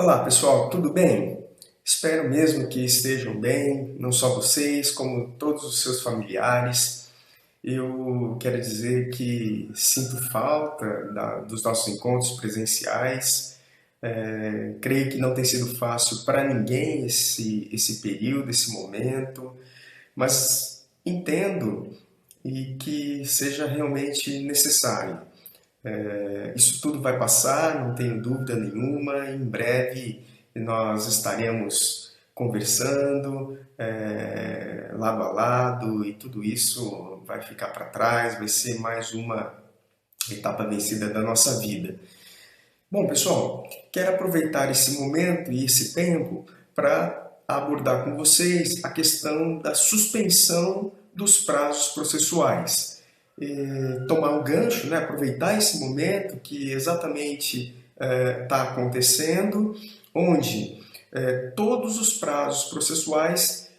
Olá pessoal, tudo bem? Espero mesmo que estejam bem, não só vocês, como todos os seus familiares. Eu quero dizer que sinto falta dos nossos encontros presenciais. Creio que não tem sido fácil para ninguém esse período, esse momento, mas entendo e que seja realmente necessário. Isso tudo vai passar, não tenho dúvida nenhuma. Em breve nós estaremos conversando, lado a lado, e tudo isso vai ficar para trás, vai ser mais uma etapa vencida da nossa vida. Bom, pessoal, quero aproveitar esse momento e esse tempo para abordar com vocês a questão da suspensão dos prazos processuais. Tomar o gancho, né, aproveitar esse momento que exatamente está acontecendo, onde todos os prazos processuais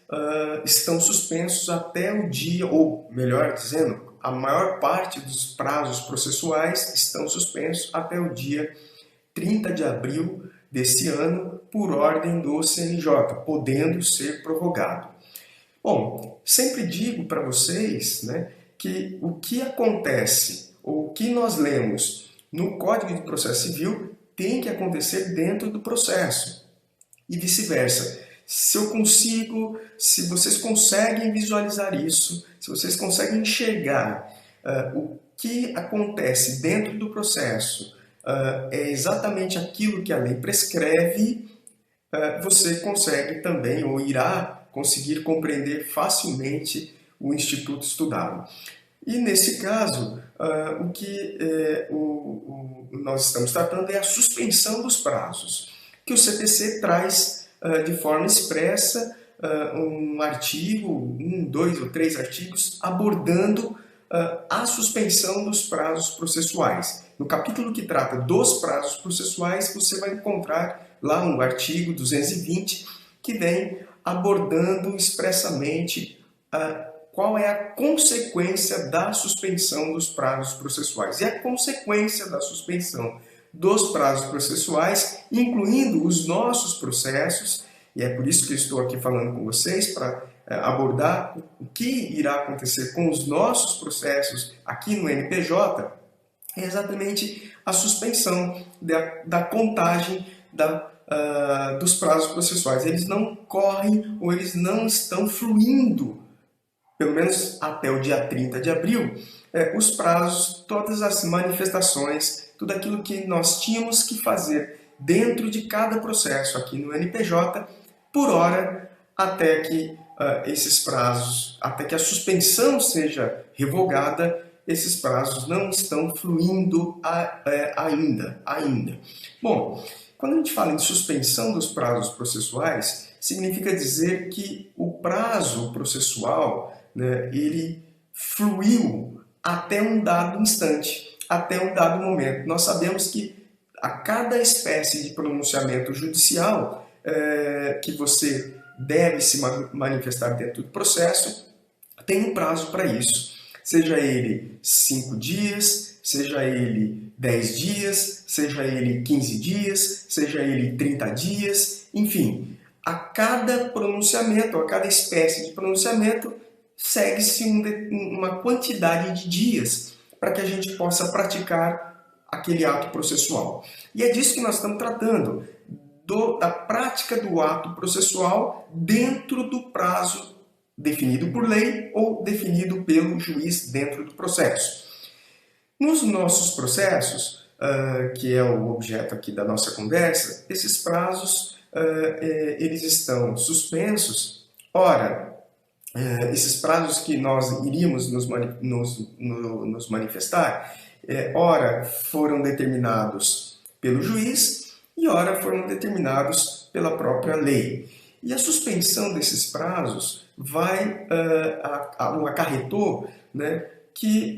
estão suspensos até o dia, ou melhor dizendo, a maior parte dos prazos processuais estão suspensos até o dia 30 de abril desse ano, por ordem do CNJ, podendo ser prorrogado. Bom, sempre digo para vocês, né, que o que acontece, ou o que nós lemos no Código de Processo Civil, tem que acontecer dentro do processo, e vice-versa. Se eu consigo, se vocês conseguem visualizar isso, se vocês conseguem enxergar o que acontece dentro do processo, é exatamente aquilo que a lei prescreve, você consegue também, ou irá conseguir compreender facilmente o instituto estudado. E nesse caso, o que nós estamos tratando é a suspensão dos prazos, que o CPC traz de forma expressa um artigo, dois ou três artigos, abordando a suspensão dos prazos processuais. No capítulo que trata dos prazos processuais, você vai encontrar lá um artigo 220 que vem abordando expressamente qual é a consequência da suspensão dos prazos processuais. E a consequência da suspensão dos prazos processuais, incluindo os nossos processos, e é por isso que eu estou aqui falando com vocês, para abordar o que irá acontecer com os nossos processos aqui no NPJ, é exatamente a suspensão da contagem dos prazos processuais. Eles não correm ou eles não estão fluindo, pelo menos até o dia 30 de abril, os prazos, todas as manifestações, tudo aquilo que nós tínhamos que fazer dentro de cada processo aqui no NPJ, por hora, até que esses prazos, até que a suspensão seja revogada, esses prazos não estão fluindo ainda. Bom, quando a gente fala em suspensão dos prazos processuais, significa dizer que o prazo processual, né, ele fluiu até um dado instante, até um dado momento. Nós sabemos que a cada espécie de pronunciamento judicial que você deve se manifestar dentro do processo, tem um prazo para isso. Seja ele 5 dias, seja ele 10 dias, seja ele 15 dias, seja ele 30 dias, enfim. A cada pronunciamento, a cada espécie de pronunciamento, segue-se uma quantidade de dias para que a gente possa praticar aquele ato processual. E é disso que nós estamos tratando, da prática do ato processual dentro do prazo definido por lei ou definido pelo juiz dentro do processo. Nos nossos processos, que é o objeto aqui da nossa conversa, esses prazos eles estão suspensos. Ora, esses prazos que nós iríamos nos manifestar, ora foram determinados pelo juiz e ora foram determinados pela própria lei. E a suspensão desses prazos acarretou, né, que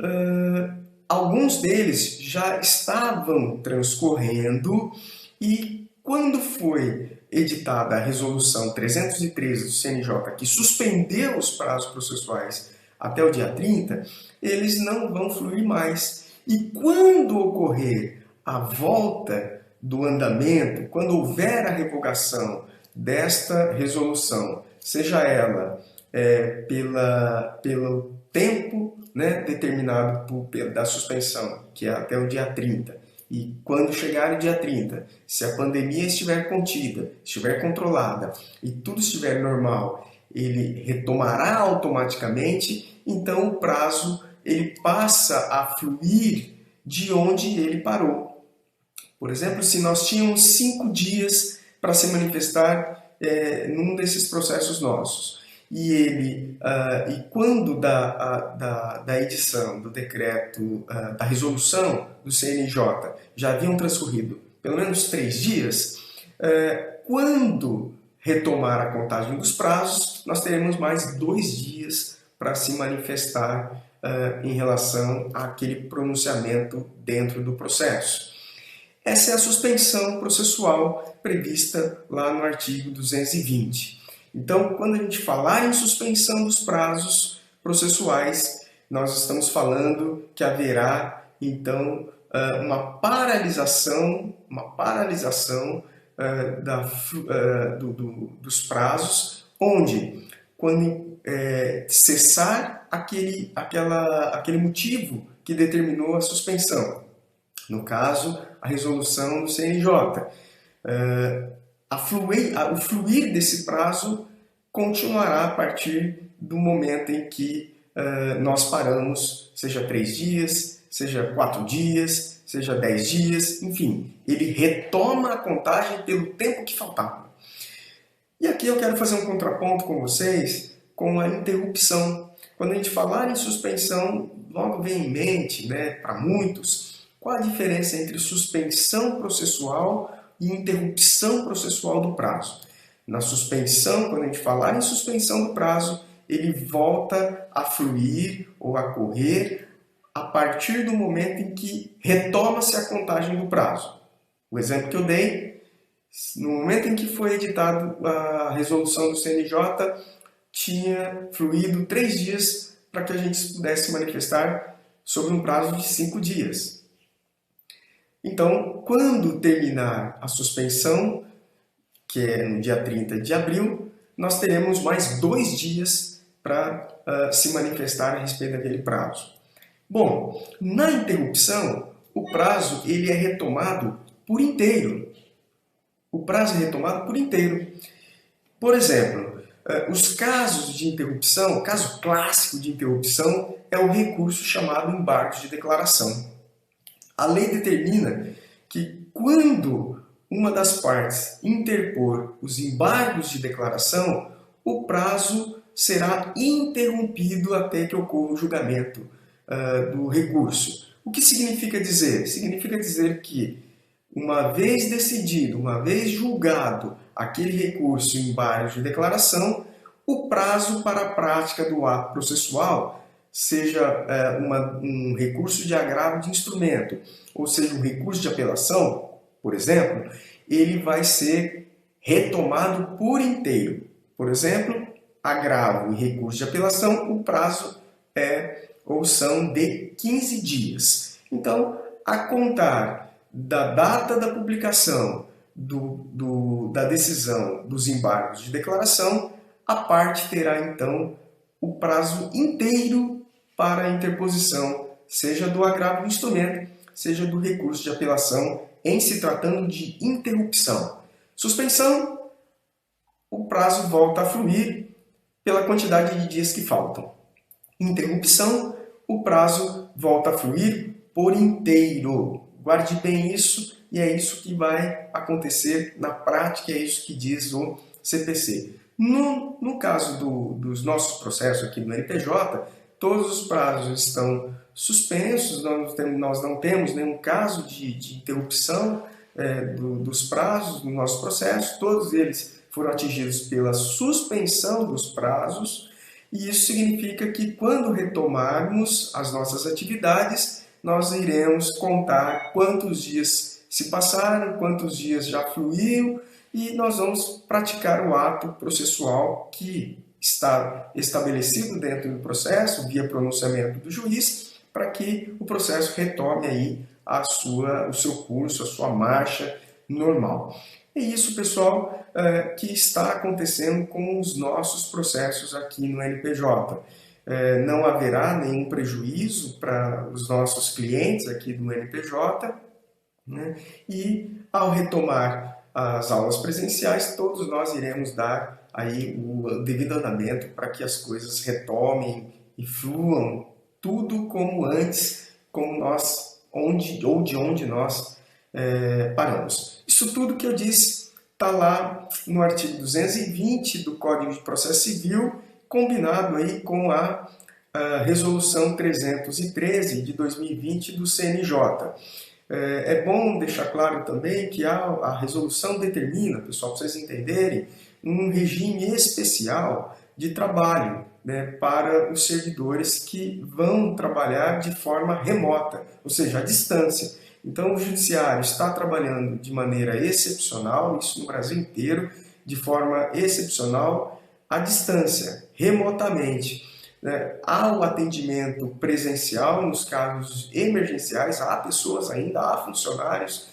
alguns deles já estavam transcorrendo, e quando foi editada a resolução 313 do CNJ, que suspendeu os prazos processuais até o dia 30, eles não vão fluir mais. E quando ocorrer a volta do andamento, quando houver a revogação desta resolução, seja ela pelo tempo, né, determinado da suspensão, que é até o dia 30, e quando chegar o dia 30, se a pandemia estiver contida, estiver controlada e tudo estiver normal, ele retomará automaticamente, então o prazo ele passa a fluir de onde ele parou. Por exemplo, se nós tínhamos 5 dias para se manifestar num desses processos nossos, e quando da edição do decreto, da resolução do CNJ, já haviam transcorrido pelo menos 3 dias, quando retomar a contagem dos prazos, nós teremos mais 2 dias para se manifestar em relação àquele pronunciamento dentro do processo. Essa é a suspensão processual prevista lá no artigo 220. Então, quando a gente falar em suspensão dos prazos processuais, nós estamos falando que haverá, então, uma paralisação dos prazos, onde, quando cessar aquele motivo que determinou a suspensão, no caso, a resolução do CNJ, o fluir desse prazo continuará a partir do momento em que nós paramos, seja 3 dias, seja 4 dias, seja 10 dias, enfim, ele retoma a contagem pelo tempo que faltava. E aqui eu quero fazer um contraponto com vocês com a interrupção. Quando a gente falar em suspensão, logo vem em mente, né, para muitos, qual a diferença entre suspensão processual e interrupção processual do prazo. Na suspensão, quando a gente falar em suspensão do prazo, ele volta a fluir ou a correr a partir do momento em que retoma-se a contagem do prazo. O exemplo que eu dei, no momento em que foi editado a resolução do CNJ, tinha fluído 3 dias para que a gente pudesse manifestar sobre um prazo de 5 dias. Então, quando terminar a suspensão, que é no dia 30 de abril, nós teremos mais 2 dias para se manifestar a respeito daquele prazo. Bom, na interrupção, o prazo ele é retomado por inteiro. O prazo é retomado por inteiro. Por exemplo, os casos de interrupção, o caso clássico de interrupção é o recurso chamado embargo de declaração. A lei determina que quando uma das partes interpor os embargos de declaração, o prazo será interrompido até que ocorra o julgamento do recurso. O que significa dizer? Significa dizer que, uma vez decidido, uma vez julgado aquele recurso em embargo de declaração, o prazo para a prática do ato processual, seja um recurso de agravo de instrumento, ou seja, um recurso de apelação, por exemplo, ele vai ser retomado por inteiro. Por exemplo, agravo e recurso de apelação, o prazo são de 15 dias. Então, a contar da data da publicação da decisão dos embargos de declaração, a parte terá então o prazo inteiro para a interposição, seja do agravo do instrumento, seja do recurso de apelação, em se tratando de interrupção. Suspensão, o prazo volta a fluir pela quantidade de dias que faltam. Interrupção, o prazo volta a fluir por inteiro. Guarde bem isso, e é isso que vai acontecer na prática, é isso que diz o CPC. No caso dos nossos processos aqui no NPJ, todos os prazos estão suspensos, nós não temos nenhum caso de interrupção dos prazos no nosso processo, todos eles foram atingidos pela suspensão dos prazos, e isso significa que quando retomarmos as nossas atividades, nós iremos contar quantos dias se passaram, quantos dias já fluíram, e nós vamos praticar o ato processual que está estabelecido dentro do processo, via pronunciamento do juiz, para que o processo retome aí o seu curso, a sua marcha normal. É isso, pessoal, que está acontecendo com os nossos processos aqui no NPJ. Não haverá nenhum prejuízo para os nossos clientes aqui do NPJ, né? E ao retomar as aulas presenciais, todos nós iremos dar aí o devido andamento para que as coisas retomem e fluam tudo como antes, como nós, de onde nós paramos. Isso tudo que eu disse está lá no artigo 220 do Código de Processo Civil, combinado aí com a Resolução 313 de 2020 do CNJ. É bom deixar claro também que a resolução determina, pessoal, para vocês entenderem, um regime especial de trabalho, né, para os servidores que vão trabalhar de forma remota, ou seja, à distância. Então, o Judiciário está trabalhando de maneira excepcional, isso no Brasil inteiro, de forma excepcional, à distância, remotamente. Há o atendimento presencial nos casos emergenciais, há pessoas ainda, há funcionários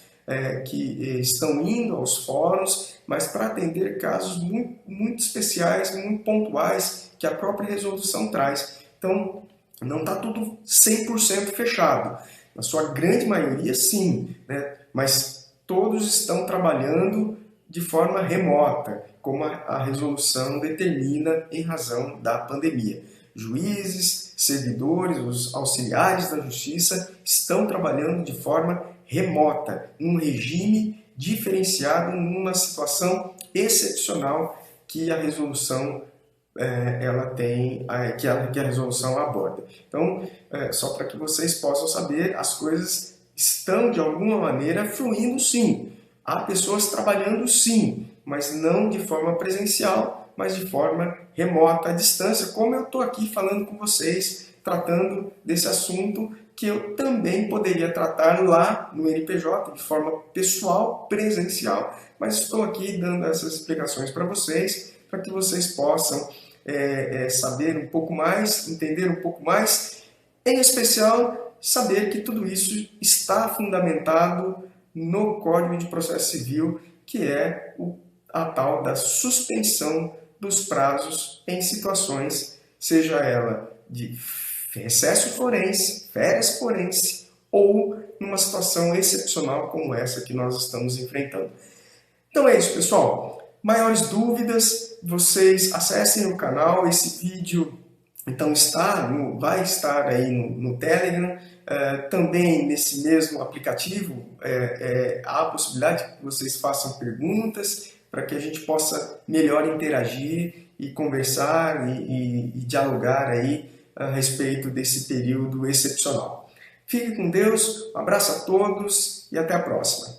que estão indo aos fóruns, mas para atender casos muito, muito especiais, muito pontuais, que a própria resolução traz. Então, não está tudo 100% fechado. Na sua grande maioria, sim, né? Mas todos estão trabalhando de forma remota, como a resolução determina em razão da pandemia. Juízes, servidores, os auxiliares da justiça estão trabalhando de forma remota, num regime diferenciado, numa situação excepcional que a resolução ela tem, que a resolução aborda. Então, só para que vocês possam saber, as coisas estão de alguma maneira fluindo sim. Há pessoas trabalhando sim, mas não de forma presencial, mas de forma remota, à distância, como eu estou aqui falando com vocês, tratando desse assunto que eu também poderia tratar lá no NPJ, de forma pessoal, presencial, mas estou aqui dando essas explicações para vocês, para que vocês possam saber um pouco mais, entender um pouco mais, em especial, saber que tudo isso está fundamentado no Código de Processo Civil, que é a tal da suspensão dos prazos em situações, seja ela de recesso forense, férias forense ou numa situação excepcional como essa que nós estamos enfrentando. Então é isso, pessoal. Maiores dúvidas, vocês acessem o canal, esse vídeo então vai estar aí no Telegram, também nesse mesmo aplicativo há a possibilidade que vocês façam perguntas para que a gente possa melhor interagir e conversar e dialogar aí a respeito desse período excepcional. Fique com Deus, um abraço a todos e até a próxima.